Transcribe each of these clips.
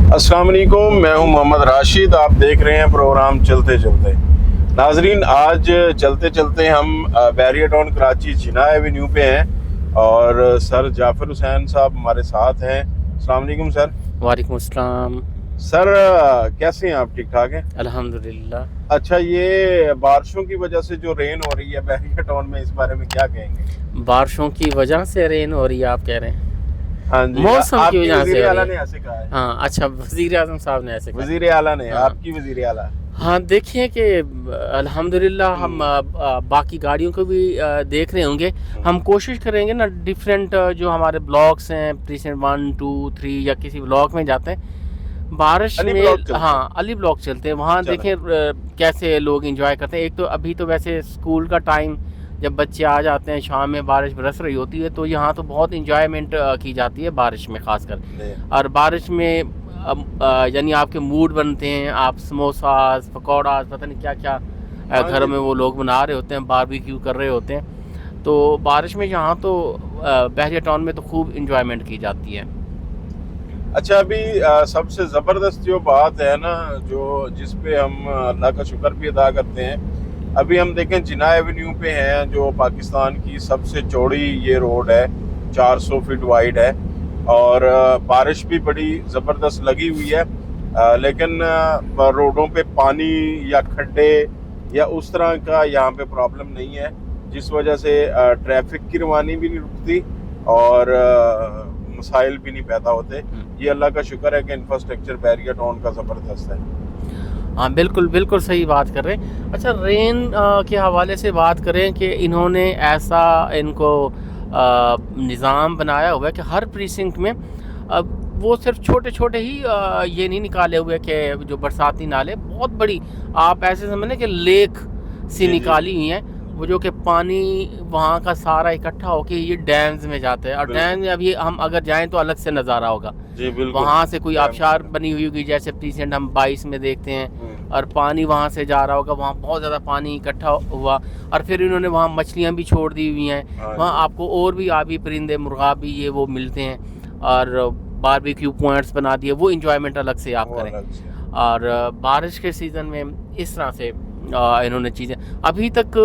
अस्सलाम वालेकुम, मैं हूं मोहम्मद राशिद। आप देख रहे हैं प्रोग्राम चलते चलते। नाजरीन, आज चलते चलते हम बैरिया टाउन कराची जिना एवेन्यू पे हैं और सर जाफर हुसैन साहब हमारे साथ हैं। अस्सलाम वालेकुम सर। वालेकुम अस्सलाम। सर कैसे हैं आप? ठीक ठाक हैं? अल्हम्दुलिल्लाह। अच्छा, ये बारिशों की वजह से जो रेन हो रही है बैरिया टाउन में, इस बारे में क्या कहेंगे? बारिशों की वजह से रेन हो रही है, आप कह रहे हैं? हाँ जी, मौसम की आपकी वजह से वजीर हो आला रही ने है। ऐसे कहा है। हाँ, अच्छा, वज़ीर आज़म साहब ने ऐसे कहा। वजीर आला ने, हाँ। आपकी वजीर आला। हाँ, देखिए कि अल्हम्दुलिल्लाह हम बाकी गाड़ियों को भी देख रहे होंगे। हम कोशिश करेंगे ना, डिफरेंट जो हमारे ब्लॉक्स हैं, प्रीसेंट 1 2 3 या किसी ब्लॉक में जाते हैं बारिश अली में। ब्लॉक चलते हैं। हाँ, अली ब्लॉक चलते हैं, वहाँ चलें। देखें कैसे लोग इंजॉय करते हैं। एक तो अभी तो वैसे स्कूल का टाइम, जब बच्चे आ जाते हैं, शाम में बारिश बरस रही होती है, तो यहाँ तो बहुत इंजॉयमेंट की जाती है बारिश में ख़ासकर। जी। और बारिश में यानी आपके मूड बनते हैं, आप समोसास पकौड़ा पता नहीं क्या क्या हाँ घरों जी। में वो लोग बना रहे होते हैं, बारबेक्यू कर रहे होते हैं। तो बारिश में यहाँ तो बहरिया टाउन में तो खूब इंजॉयमेंट की जाती है। अच्छा, अभी सबसे ज़बरदस्त जो बात है ना, जो जिस पे हम अल्लाह का शुक्र भी अदा करते हैं, अभी हम देखें जिना एवेन्यू पे हैं, जो पाकिस्तान की सबसे चौड़ी ये रोड है, 400 फीट वाइड है और बारिश भी बड़ी ज़बरदस्त लगी हुई है। लेकिन रोडों पे पानी या खड्डे या उस तरह का यहाँ पे प्रॉब्लम नहीं है, जिस वजह से ट्रैफिक की रवानी भी नहीं रुकती और मसाइल भी नहीं पैदा होते। ये अल्लाह का शुक्र है कि इंफ्रास्ट्रक्चर बैरिया टाउन का ज़बरदस्त है। हाँ, बिल्कुल बिल्कुल सही बात कर रहे हैं। अच्छा, रेन के हवाले से बात करें कि इन्होंने ऐसा इनको निज़ाम बनाया हुआ है कि हर प्रीसिंक्ट में वो सिर्फ छोटे छोटे ही ये नहीं निकाले हुए कि जो बरसाती नाले बहुत बड़ी, आप ऐसे समझ लें कि लेक सी जी। निकाली हुई हैं, वो जो कि पानी वहाँ का सारा इकट्ठा होके ये डैम्स में जाता है। और बिल्कुल। डैम में अभी हम अगर जाएं तो अलग से नज़ारा होगा। जी बिल्कुल। वहाँ से कोई डैम आबशार से। बनी हुई होगी, जैसे प्रीसेंट हम 22 में देखते हैं, हम्म। और पानी वहाँ से जा रहा होगा, वहाँ बहुत ज़्यादा पानी इकट्ठा हुआ, और फिर इन्होंने वहाँ मछलियाँ भी छोड़ दी हुई हैं। हाँ वहाँ जी। आपको और भी आबी परिंदे, मुर्गा भी, ये वो मिलते हैं, और बारबेक्यू पॉइंट्स बना दिए, वो इंजॉयमेंट अलग से आप वो करें। अलग से। और बारिश के सीज़न में इस तरह से इन्होंने चीज़ें अभी तक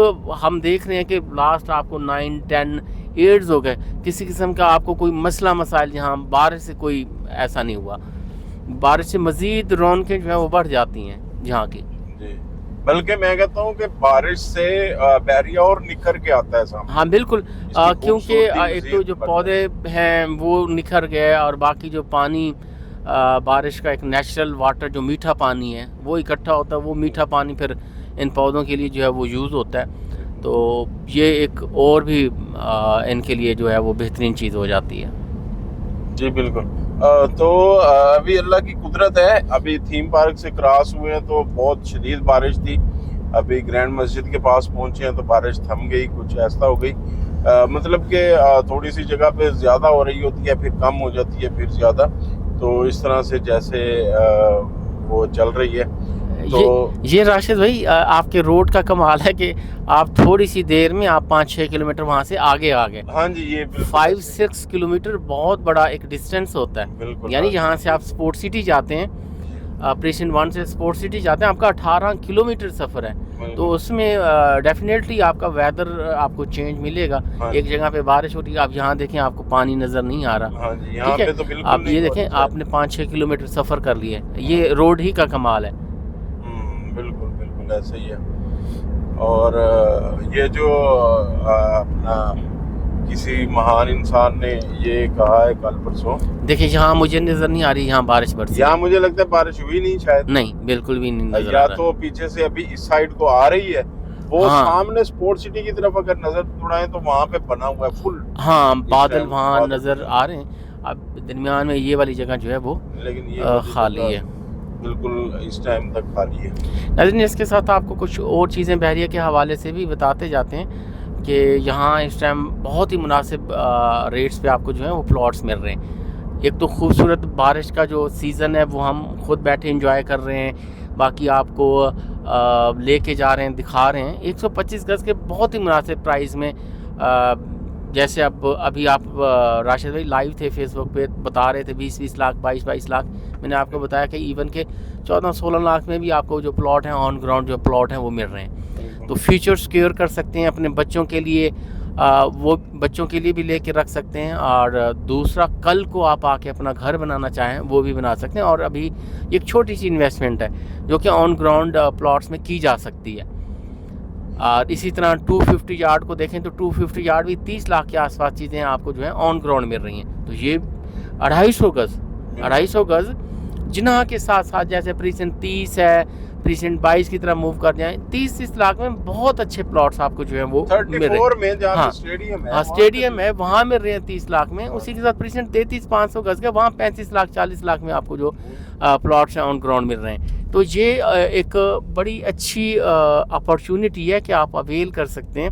हम देख रहे हैं कि लास्ट आपको 9 10 ईयर्स हो गए, किसी किस्म का आपको कोई मसला मसाइल यहाँ बारिश से कोई ऐसा नहीं हुआ। बारिश से मज़ीद रौनकें जो है वो बढ़ जाती हैं यहाँ की। जी, बल्कि मैं कहता हूँ कि बारिश से बैरिया और निखर के आता है सामने। हाँ, बिल्कुल, इसकी क्योंकि खूबसूरती एक तो मज़ीद जो बढ़ पौधे जाती हैं वो निखर गए, और बाकी जो पानी बारिश का एक नेचुरल वाटर जो मीठा पानी है वो इकट्ठा होता है, वो मीठा पानी फिर इन पौधों के लिए जो है वो यूज़ होता है। तो ये एक और भी इनके लिए जो है वो बेहतरीन चीज़ हो जाती है। जी बिल्कुल। तो अभी अल्लाह की कुदरत है, अभी थीम पार्क से क्रॉस हुए हैं तो बहुत शदीद बारिश थी। अभी ग्रैंड मस्जिद के पास पहुंचे हैं तो बारिश थम गई, कुछ ऐसा हो गई। मतलब कि थोड़ी सी जगह पे ज़्यादा हो रही होती है, फिर कम हो जाती है, फिर ज़्यादा। तो इस तरह से जैसे वो चल रही है। तो ये राशिद भाई, आपके रोड का कमाल है कि आप थोड़ी सी देर में आप 5-6 किलोमीटर वहाँ से आगे आ गए। हाँ जी, ये बिल्कुल 5-6 किलोमीटर बहुत बड़ा एक डिस्टेंस होता है। बिल्कुल। यानी हाँ यहाँ जी, से आप स्पोर्ट सिटी जाते हैं, प्रेसिडेंट 1 से स्पोर्ट सिटी जाते हैं, आपका 18 किलोमीटर सफ़र है। बिल्कुल। तो उसमें डेफिनेटली आपका वेदर आपको चेंज मिलेगा। हाँ एक जी। जगह पे बारिश हो रही है, आप यहाँ देखें आपको पानी नज़र नहीं आ रहा। हाँ जी, यहाँ ठीक पे है, तो बिल्कुल आप नहीं ये हो देखें रहा है। आपने 5-6 किलोमीटर सफ़र कर लिया है, ये रोड ही का कमाल है। बिल्कुल बिल्कुल ऐसे ही है। और ये जो अपना किसी महान इंसान ने ये कहा है कल परसों, देखिए यहाँ मुझे नज़र नहीं आ रही यहाँ बारिश बरसी यहाँ है। मुझे लगता है बारिश हुई नहीं शायद। नहीं, बिल्कुल भी नहीं नज़र आ या रहा। तो पीछे से अभी इस साइड को आ रही है, वो हाँ। सामने स्पोर्ट सिटी की तरफ अगर नजर दौड़ाएं तो वहां पे बना हुआ है फुल। हाँ, इस बादल टाइम वहाँ बादल नज़र बने आ रहे हैं। अब दरमियान में ये वाली जगह जो है वो लेकिन ये खाली है। बिल्कुल इस टाइम तक खाली है। नाज़रीन, इसके साथ आपको कुछ और चीज़ें बहरिया के हवाले से भी बताते जाते हैं कि यहाँ इस टाइम बहुत ही मुनासिब रेट्स पे आपको जो है वो प्लॉट्स मिल रहे हैं। एक तो खूबसूरत बारिश का जो सीज़न है वो हम खुद बैठे इंजॉय कर रहे हैं, बाकी आपको लेके जा रहे हैं, दिखा रहे हैं। 125 गज़ के बहुत ही मुनासिब प्राइस में जैसे अब अभी आप राशिद भाई लाइव थे फेसबुक पे, बता रहे थे 20-20 लाख 22-22 लाख। मैंने आपको बताया कि इवन के 14-16 लाख में भी आपको जो प्लॉट हैं ऑन ग्राउंड जो प्लॉट हैं वो मिल रहे हैं। तो फ्यूचर सिक्योर कर सकते हैं अपने बच्चों के लिए, वो बच्चों के लिए भी लेके रख सकते हैं। और दूसरा, कल को आप आके अपना घर बनाना चाहें वो भी बना सकते हैं। और अभी एक छोटी सी इन्वेस्टमेंट है जो कि ऑन ग्राउंड प्लॉट्स में की जा सकती है। और इसी तरह 250 यार्ड को देखें तो 250 यार्ड भी 30 लाख के आसपास चीज़ें आपको जो है ऑन ग्राउंड मिल रही हैं। तो ये 250 गज जिन्ना के साथ साथ जैसे प्रीसेंट 30 है, प्रीसेंट 22 की तरफ मूव कर जाएं, 30 लाख में बहुत अच्छे प्लॉट्स आपको जो है वो मिल रहे हैं। में जहाँ हाँ, स्टेडियम है, हाँ स्टेडियम है वहाँ मिल रहे हैं 30 लाख में। उसी के साथ प्रीसेंट 33-500 गज के वहाँ 35 लाख 40 लाख में आपको जो प्लॉट्स हैं ऑन ग्राउंड मिल रहे हैं। तो ये एक बड़ी अच्छी अपॉर्चुनिटी है कि आप अवेल कर सकते हैं,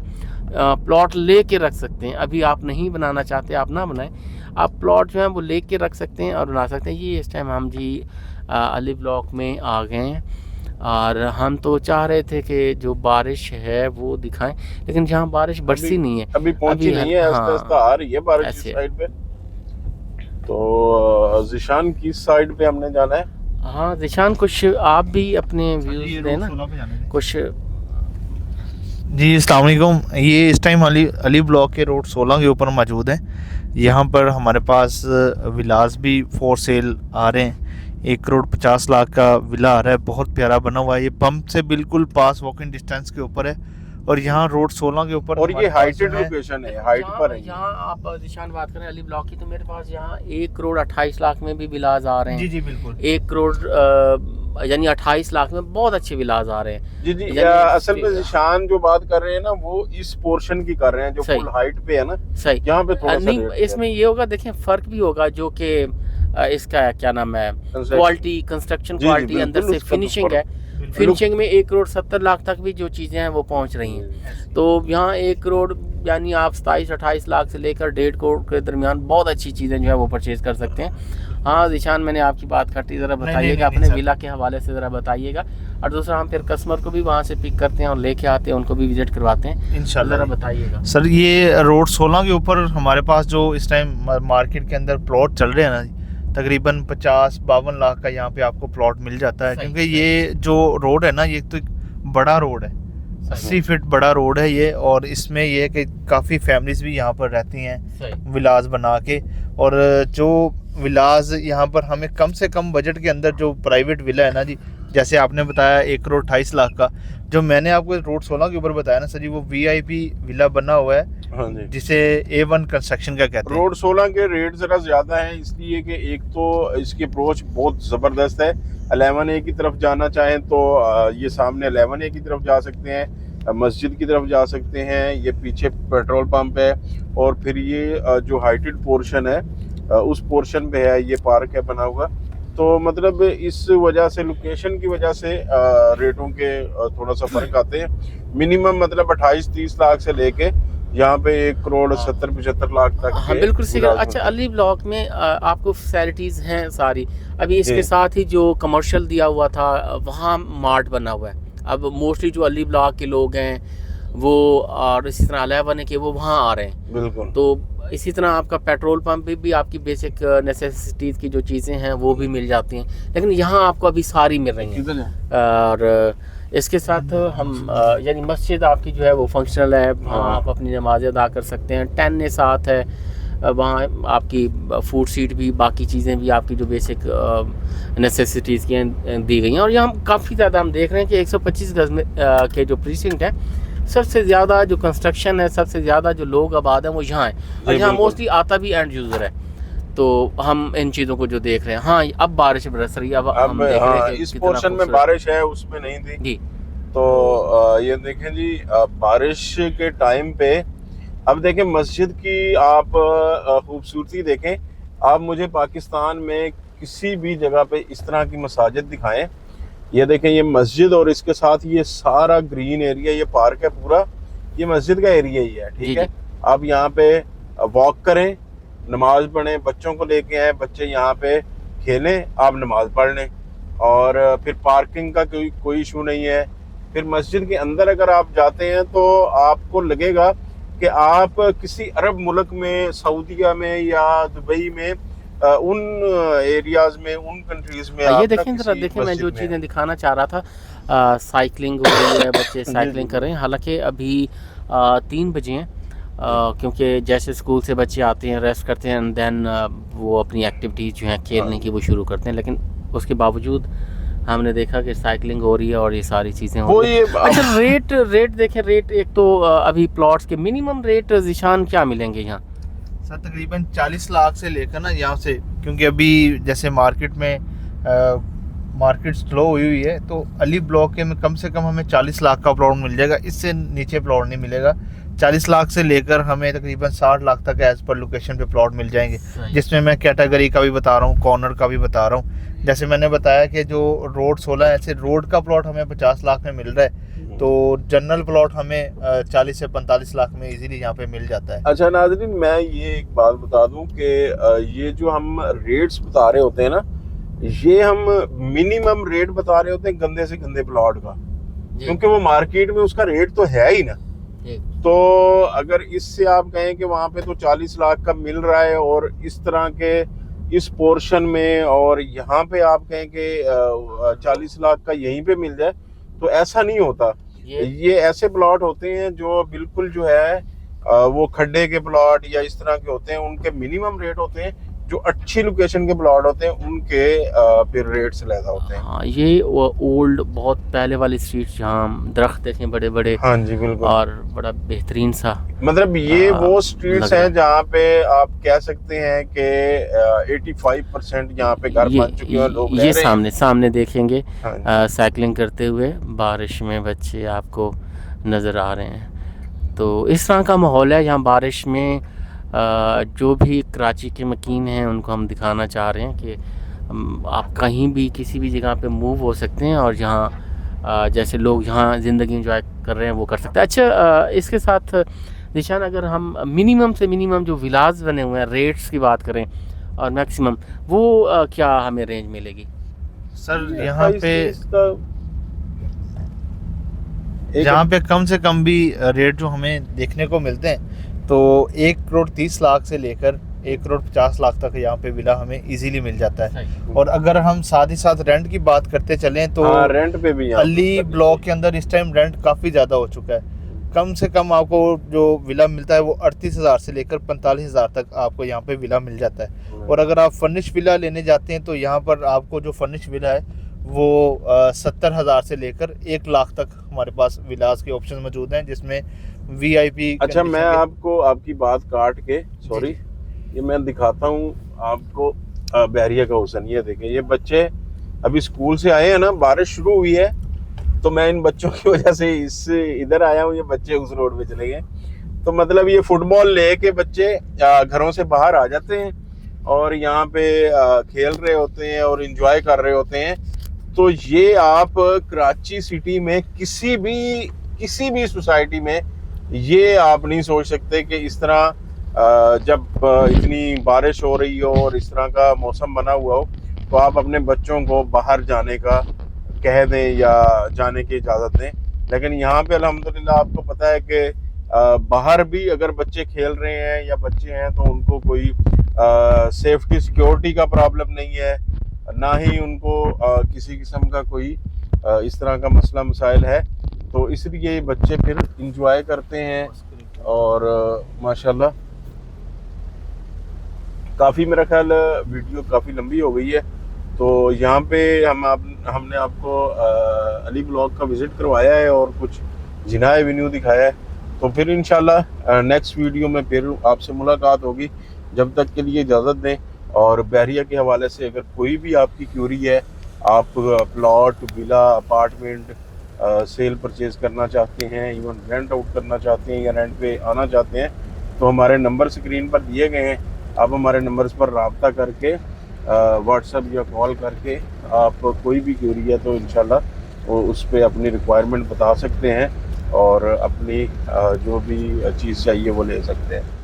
प्लॉट ले के रख सकते हैं। अभी आप नहीं बनाना चाहते आप ना बनाएं, आप प्लॉट जो है वो ले के रख सकते हैं और बना सकते हैं। ये इस टाइम हम जी अली ब्लॉक में आ गए हैं और हम तो चाह रहे थे कि जो बारिश है वो दिखाएं, लेकिन जहाँ बारिश बरसी नहीं है, अभी पहुंची नहीं है, आस्ते-आस्ते आ रही है बारिश इस साइड पे। तो जिशान की साइड पे हमने जाना है। हाँ जिशान, कुछ आप भी अपने व्यूज दें ना कुछ। जी अस्सलाम वालेकुम। ये इस टाइम अली ब्लॉक के रोड 16 के ऊपर मौजूद है। यहाँ पर हमारे पास विलास भी फॉर सेल आ रहे हैं। 1 करोड़ 50 लाख का विला आ रहा है, बहुत प्यारा बना हुआ है। ये पंप से बिल्कुल पास वॉकिंग डिस्टेंस के ऊपर है और यहाँ रोड 16 के ऊपर, और ये हाइटेड लोकेशन है, हाइट पर है। यहाँ आप जिशान बात करें अली ब्लॉक की, तो मेरे पास यहाँ 1 करोड़ 28 लाख में भी विलास आ रहे हैं। जी जी बिल्कुल। 1 करोड़ यानी 28 लाख में बहुत अच्छे विलास आ रहे हैं। जी जी, असल में जिशान जो बात कर रहे हैं ना वो इस पोर्शन की कर रहे हैं जो फुल हाइट पे है ना। सही, यहाँ पे थोड़ा नहीं इसमें ये होगा, देखें फर्क भी होगा जो कि इसका क्या नाम है, क्वालिटी, कंस्ट्रक्शन क्वालिटी, अंदर से फिनिशिंग है। फिनिशिंग में 1 करोड़ 70 लाख तक भी जो चीज़ें हैं वो पहुंच रही हैं। तो यहाँ 1 करोड़ यानी आप 27-28 लाख से लेकर 1.5 करोड़ के दरमियान बहुत अच्छी चीज़ें जो है वो परचेज कर सकते हैं। हाँ जिशान, मैंने आपकी बात काटी, ज़रा बताइएगा अपने विला के हवाले से ज़रा बताइएगा। और दूसरा, हम फिर कस्टमर को भी वहाँ से पिक करते हैं और लेके आते हैं, उनको भी विजिट करवाते हैं इंशाल्लाह। ज़रा बताइएगा सर, ये रोड 16 के ऊपर हमारे पास जो इस टाइम मार्केट के अंदर प्लॉट चल रहे हैं ना, तकरीबन 50-52 लाख का यहाँ पे आपको प्लॉट मिल जाता है। क्योंकि ये जो रोड है ना, ये तो एक बड़ा रोड है, 80 फीट बड़ा रोड है ये। और इसमें ये कि काफ़ी फैमिलीज भी यहाँ पर रहती हैं विलास बना के। और जो विलास यहाँ पर हमें कम से कम बजट के अंदर जो प्राइवेट विला है ना जी, जैसे आपने बताया 1 करोड़ 28 लाख का, जो मैंने आपको रोड 16 के ऊपर बताया ना सर जी, वो VIP विला बना हुआ है। हाँ जी, जिसे A1 कंस्ट्रक्शन का कहते हैं। रोड 16 के रेट जरा ज्यादा है, इसलिए कि एक तो इसकी अप्रोच बहुत जबरदस्त है। 11A की तरफ जाना चाहें तो ये सामने 11A की तरफ जा सकते हैं, मस्जिद की तरफ जा सकते हैं, ये पीछे पेट्रोल पंप है, और फिर ये जो हाइटेड पोर्शन है उस पोर्शन पे है ये पार्क है बना हुआ। तो मतलब इस वजह से, लोकेशन की वजह से रेटों के थोड़ा सा फर्क आते हैं। मिनिमम मतलब 28-30 लाख से लेके यहाँ पे 1 करोड़ 70-75 लाख तक। हाँ बिल्कुल सही। अच्छा, अली ब्लॉक में आपको फैसिलिटीज हैं सारी। अभी इसके साथ ही जो कमर्शियल दिया हुआ था वहाँ मार्ट बना हुआ है। अब मोस्टली जो अली ब्लॉक के लोग हैं वो, और इसी तरह 11A के, वो वहाँ आ रहे हैं। बिल्कुल। तो इसी तरह आपका पेट्रोल पंप पे भी आपकी बेसिक नेसेसिटीज़ की जो चीज़ें हैं वो भी मिल जाती हैं, लेकिन यहाँ आपको अभी सारी मिल रही हैं। और इसके साथ हम यानी मस्जिद आपकी जो है वो फंक्शनल है, वहाँ आप अपनी नमाज़ें अदा कर सकते हैं। 10A साथ है, वहाँ आपकी फूड सीट भी, बाकी चीज़ें भी आपकी जो बेसिक नेसेसिटीज़ की दी गई हैं। और यहाँ काफ़ी ज़्यादा हम देख रहे हैं कि 125 गज में के जो प्रीसिंक्ट है, सबसे ज़्यादा जो कंस्ट्रक्शन है, सबसे ज़्यादा जो लोग आबाद हैं वो यहाँ है। और यहाँ मोस्टली आता भी एंड यूज़र है। तो हम इन चीज़ों को जो देख रहे हैं, हाँ अब बारिश बरस रही है, अब हम देख रहे हैं इस पोर्शन में बारिश है, उसमें नहीं थी जी। तो ये देखें जी, बारिश के टाइम पे अब देखें मस्जिद की आप खूबसूरती देखें। आप मुझे पाकिस्तान में किसी भी जगह पे इस तरह की मसाजिद दिखाएं। ये देखें, ये मस्जिद और इसके साथ ये सारा ग्रीन एरिया, ये पार्क है पूरा, ये मस्जिद का एरिया ही है। ठीक है, आप यहाँ पे वॉक करें, नमाज पढ़ें, बच्चों को लेके आए, बच्चे यहाँ पे खेलें, आप नमाज पढ़ लें। और फिर पार्किंग का कोई इशू नहीं है। फिर मस्जिद के अंदर अगर आप जाते हैं तो आपको लगेगा कि आप किसी अरब मुल्क में, सऊदीया में या दुबई में, उन एरियाज में, उन कंट्रीज में ये आप ना देखें जरा, किसी देखें मैं जो मस्जिद में चीज़ें दिखाना चाह रहा था, साइकिलिंग हो रही है, बच्चे साइकिलिंग कर रहे हैं। हालांकि अभी 3 बजे हैं, क्योंकि जैसे स्कूल से बच्चे आते हैं, रेस्ट करते हैं, एंड देन वो अपनी एक्टिविटीज़ जो हैं खेलने की वो शुरू करते हैं। लेकिन उसके बावजूद हमने देखा कि साइकिलिंग हो रही है और ये सारी चीज़ें हो वो रही हैं। ये अच्छा, रेट देखें, रेट एक तो अभी प्लॉट्स के मिनिमम रेट ज़ीशान क्या मिलेंगे यहाँ? सर तकरीबन 40 लाख से लेकर ना यहाँ से, क्योंकि अभी जैसे मार्केट में मार्केट स्लो हुई है, तो अली ब्लॉक के में कम से कम हमें 40 लाख का प्लॉट मिल जाएगा, इससे नीचे प्लॉट नहीं मिलेगा। 40 लाख से लेकर हमें तकरीबन 60 लाख तक एज पर लोकेशन पे प्लॉट मिल जाएंगे, जिसमें मैं कैटेगरी का भी बता रहा हूँ, कॉर्नर का भी बता रहा हूँ। जैसे मैंने बताया कि जो रोड 16 है, ऐसे रोड का प्लॉट हमें 50 लाख में मिल रहा है, तो जनरल प्लॉट हमें 40 से 45 लाख में इजीली यहाँ पे मिल जाता है। अच्छा नाज़रीन, मैं ये एक बात बता दूं कि ये जो हम रेट्स बता रहे होते हैं ना, ये हम मिनिमम रेट बता रहे होते हैं गंदे से गंदे प्लॉट का, क्योंकि वो मार्केट में उसका रेट तो है ही ना। तो अगर इससे आप कहें कि वहाँ पे तो 40 लाख का मिल रहा है और इस तरह के इस पोर्शन में, और यहाँ पे आप कहें कि 40 लाख का यहीं पे मिल जाए, तो ऐसा नहीं होता। ये ऐसे प्लॉट होते हैं जो बिल्कुल जो है वो खड्डे के प्लॉट या इस तरह के होते हैं, उनके मिनिमम रेट होते हैं। जो अच्छी लोकेशन के प्लॉट होते हैं उनके फिर रेट्स ज़्यादा होते हैं। हाँ, ये ओल्ड बहुत पहले वाली स्ट्रीट जहाँ दरख्त देखें बड़े बड़े, हाँ जी बिल्कुल, और बड़ा बेहतरीन सा, मतलब ये वो स्ट्रीट्स हैं जहाँ पे आप कह सकते हैं कि 85% यहाँ पे घर बन चुके हैं, लोग रह ये रहे हैं। सामने देखेंगे हाँ साइकिलिंग करते हुए बारिश में बच्चे आपको नज़र आ रहे हैं। तो इस तरह का माहौल है यहाँ बारिश में। जो भी कराची के मकीन हैं उनको हम दिखाना चाह रहे हैं कि आप कहीं भी किसी भी जगह पे मूव हो सकते हैं, और यहाँ जैसे लोग यहाँ ज़िंदगी एंजॉय कर रहे हैं वो कर सकते हैं। अच्छा, इसके साथ ज़ीशान, अगर हम मिनिमम से मिनिमम जो विलाज बने हुए हैं रेट्स की बात करें और मैक्सिमम, वो क्या हमें रेंज मिलेगी? सर यहाँ पे कम से कम भी रेट जो हमें देखने को मिलते हैं, तो 1 करोड़ 30 लाख से लेकर 1 करोड़ 50 लाख तक यहाँ पे विला हमें इजीली मिल जाता है। और अगर हम साथ ही साथ रेंट की बात करते चलें तो रेंट पे भी अली ब्लॉक के अंदर इस टाइम रेंट काफ़ी ज़्यादा हो चुका है। कम से कम आपको जो विला मिलता है वो 38,000 से लेकर 45,000 तक आपको यहाँ पे विला मिल जाता है। और अगर आप फर्निश विला लेने जाते हैं तो यहाँ पर आपको जो फर्निश विला है वो 70,000 से लेकर 1 लाख तक हमारे पास विलास के ऑप्शन मौजूद हैं, जिसमें VIP। अच्छा, मैं आपको आपकी बात काट के, सॉरी, ये मैं दिखाता हूँ आपको बहरिया का हुसन। ये देखें, ये बच्चे अभी स्कूल से आए हैं ना, बारिश शुरू हुई है, तो मैं इन बच्चों की वजह से इधर आया हूँ, ये बच्चे उस रोड पे चले गए। तो मतलब ये फुटबॉल लेके बच्चे घरों से बाहर आ जाते हैं और यहाँ पे खेल रहे होते हैं और इंजॉय कर रहे होते हैं। तो ये आप कराची सिटी में किसी भी सोसाइटी में ये आप नहीं सोच सकते कि इस तरह जब इतनी बारिश हो रही हो और इस तरह का मौसम बना हुआ हो, तो आप अपने बच्चों को बाहर जाने का कह दें या जाने की इजाज़त दें। लेकिन यहाँ पे अल्हम्दुलिल्लाह आपको पता है कि बाहर भी अगर बच्चे खेल रहे हैं या बच्चे हैं तो उनको कोई सेफ्टी सिक्योरिटी का प्रॉब्लम नहीं है, ना ही उनको किसी किस्म का कोई इस तरह का मसला मसाइल है। तो इसलिए बच्चे फिर इंजॉय करते हैं और माशाल्लाह। काफ़ी मेरा ख्याल वीडियो काफ़ी लंबी हो गई है, तो यहाँ पे हमने आपको अली ब्लॉक का विज़िट करवाया है और कुछ जिना एवेन्यू दिखाया है। तो फिर इंशाल्लाह नेक्स्ट वीडियो में फिर आपसे मुलाकात होगी। जब तक के लिए इजाज़त दें। और बहरिया के हवाले से अगर कोई भी आपकी क्यूरी है, आप plot, villa, apartment cell purchase करना चाहते हैं, इवन रेंट आउट करना चाहते हैं या रेंट पे आना चाहते हैं, तो हमारे नंबर स्क्रीन पर दिए गए हैं। आप हमारे नंबर्स पर रब्ता करके व्हाट्सएप या कॉल करके आप कोई भी क्यूरी है तो इंशाल्लाह वो उस पर अपनी रिक्वायरमेंट बता सकते हैं और अपनी जो भी चीज़ चाहिए वो ले सकते हैं।